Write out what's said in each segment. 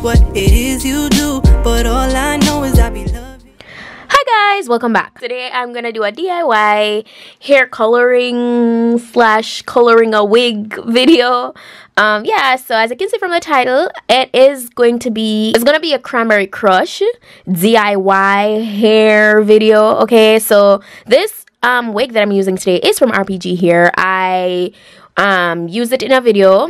what it is you do, but all I know is I be loving. Hi guys, welcome back. Today I'm gonna do a DIY hair coloring / coloring a wig video. Yeah, so as you can see from the title, it's gonna be a Cranberry Crush DIY hair video. Okay, so this wig that I'm using today is from RPG Hair. I used it in a video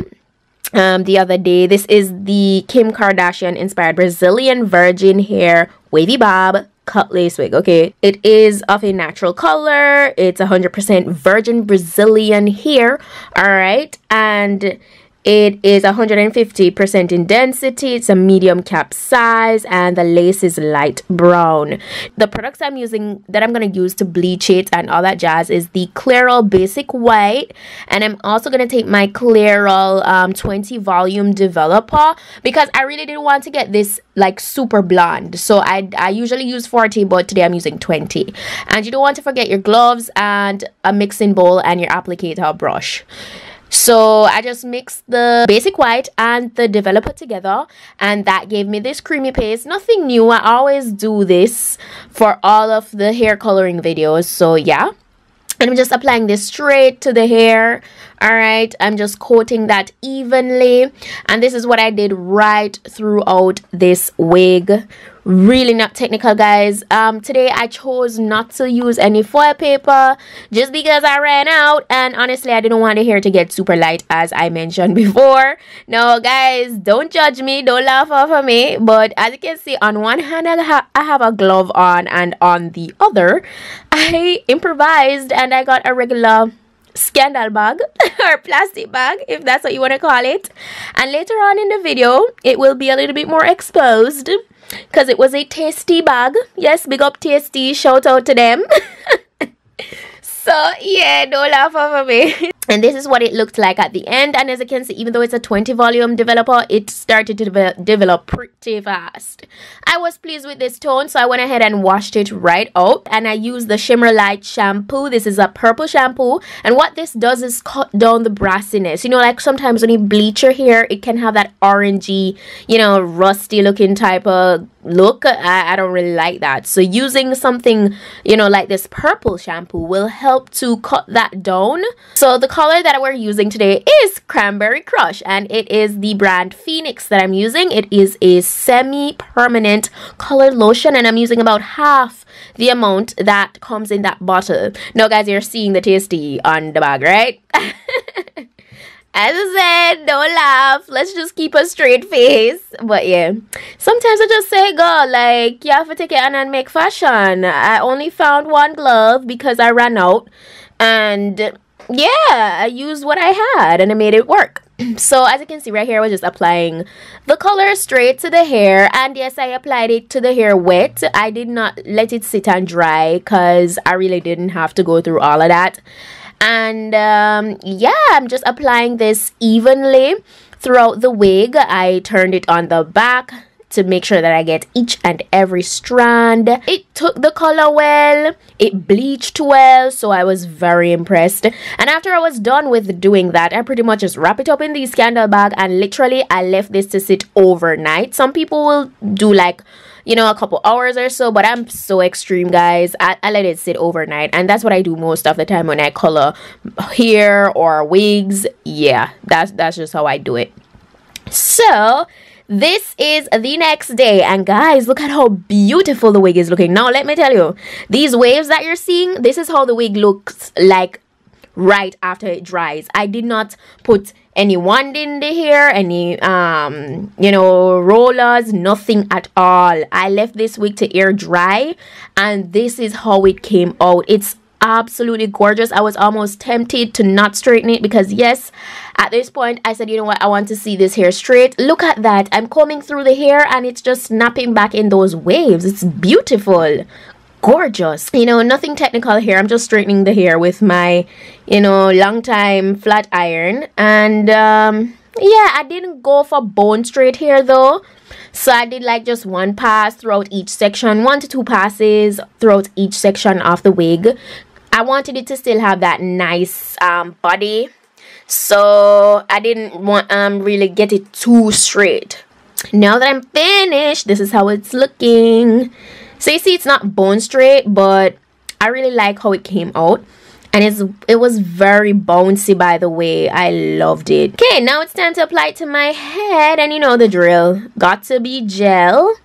the other day. This is the Kim Kardashian inspired Brazilian virgin hair wavy bob cut lace wig. Okay, it is of a natural color. It's 100% virgin Brazilian hair. All right, and it is 150% in density. It's a medium cap size, and the lace is light brown. The products I'm using that I'm going to use to bleach it and all that jazz is the Clairol Basic White, and I'm also going to take my Clairol 20 volume developer because I really didn't want to get this like super blonde. So I usually use 40, but today I'm using 20. And you don't want to forget your gloves and a mixing bowl and your applicator brush. So I just mixed the basic white and the developer together, and that gave me this creamy paste. Nothing new. I always do this for all of the hair coloring videos. So yeah, and I'm just applying this straight to the hair. All right, I'm just coating that evenly, and this is what I did right throughout this wig. Really not technical, guys. Today I chose not to use any foil paper just because I ran out, and honestly I didn't want the hair to get super light, as I mentioned before. No guys, don't judge me, don't laugh off of me, but as you can see, on one hand I have a glove on, and on the other I improvised and I got a regular scandal bag or plastic bag, if that's what you want to call it. And later on in the video it will be a little bit more exposed because it was a tasty bag. Yes, big up Tasty, shout out to them. So yeah, don't laugh over me. And this is what it looked like at the end, and as you can see, even though it's a 20 volume developer, it started to develop pretty fast. I was pleased with this tone, so I went ahead and washed it right out, and I used the Shimmer Light shampoo. This is a purple shampoo, and what this does is cut down the brassiness. You know, like sometimes when you bleach your hair, it can have that orangey, you know, rusty looking type of look. I don't really like that. So using something, you know, like this purple shampoo will help to cut that down. So the color that we're using today is Cranberry Crush, and it is the brand Phoenix that I'm using. It is a semi-permanent color lotion, and I'm using about half the amount that comes in that bottle. Now guys, you're seeing the tasty on the bag, right? As I said, don't laugh. Let's just keep a straight face. But yeah, sometimes I just say, girl, like, you have to take it and make fashion. I only found one glove because I ran out. And yeah, I used what I had and I made it work. So as you can see right here, I was just applying the color straight to the hair. And yes, I applied it to the hair wet. I did not let it sit and dry because I really didn't have to go through all of that. And yeah, I'm just applying this evenly throughout the wig. I turned it on the back to make sure that I get each and every strand. It took the color well, it bleached well, so I was very impressed. And after I was done with doing that, I pretty much just wrap it up in the scandal bag, and literally I left this to sit overnight. Some people will do like, you know, a couple hours or so, but I'm so extreme, guys. I let it sit overnight, and that's what I do most of the time when I color hair or wigs. Yeah, that's just how I do it. So this is the next day, and guys, look at how beautiful the wig is looking. Now let me tell you, these waves that you're seeing, this is how the wig looks like right after it dries. I did not put any wand in the hair, any you know, rollers, nothing at all. I left this wig to air dry, and this is how it came out. It's absolutely gorgeous. I was almost tempted to not straighten it because yes, at this point I said, you know what, I want to see this hair straight. Look at that. I'm combing through the hair and it's just snapping back in those waves. It's beautiful, gorgeous. You know, nothing technical here. I'm just straightening the hair with my, you know, long time flat iron. And yeah, I didn't go for bone straight hair though. So I did like just one pass throughout each section, 1 to 2 passes throughout each section of the wig. I wanted it to still have that nice body, so I didn't want really get it too straight. Now that I'm finished, this is how it's looking. So you see, it's not bone straight, but I really like how it came out. And it was very bouncy, by the way. I loved it. Okay, now it's time to apply it to my head. And you know the drill. Got to be gel.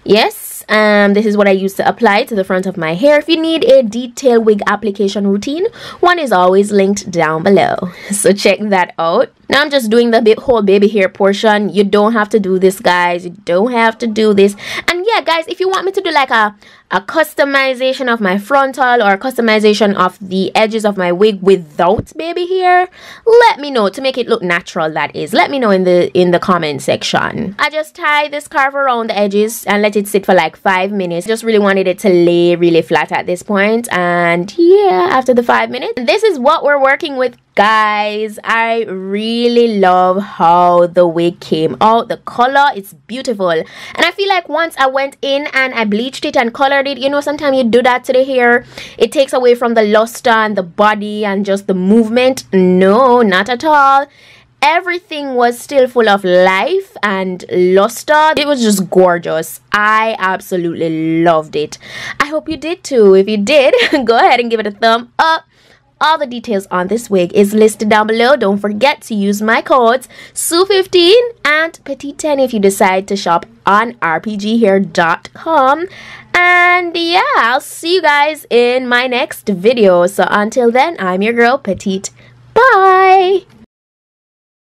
Yes. This is what I use to apply to the front of my hair. If you need a detailed wig application routine, one is always linked down below. So check that out. Now I'm just doing the whole baby hair portion. You don't have to do this, guys. You don't have to do this. And yeah, guys, if you want me to do like a customization of my frontal or a customization of the edges of my wig without baby hair, let me know, to make it look natural, that is. Let me know in the comment section. I just tie this scarf around the edges and let it sit for like 5 minutes. Just really wanted it to lay really flat at this point. And yeah, after the 5 minutes, this is what we're working with, guys. I really love how the wig came out. The color is beautiful, and I feel like once I went in and I bleached it and colored it, you know, sometimes you do that to the hair, it takes away from the luster and the body and just the movement. No, not at all. Everything was still full of life and luster. It was just gorgeous. I absolutely loved it. I hope you did too. If you did, go ahead and give it a thumb up. All the details on this wig is listed down below. Don't forget to use my codes SUE15 and PETITE-10 if you decide to shop on rpghair.com. And yeah, I'll see you guys in my next video. So until then, I'm your girl Petite. Bye!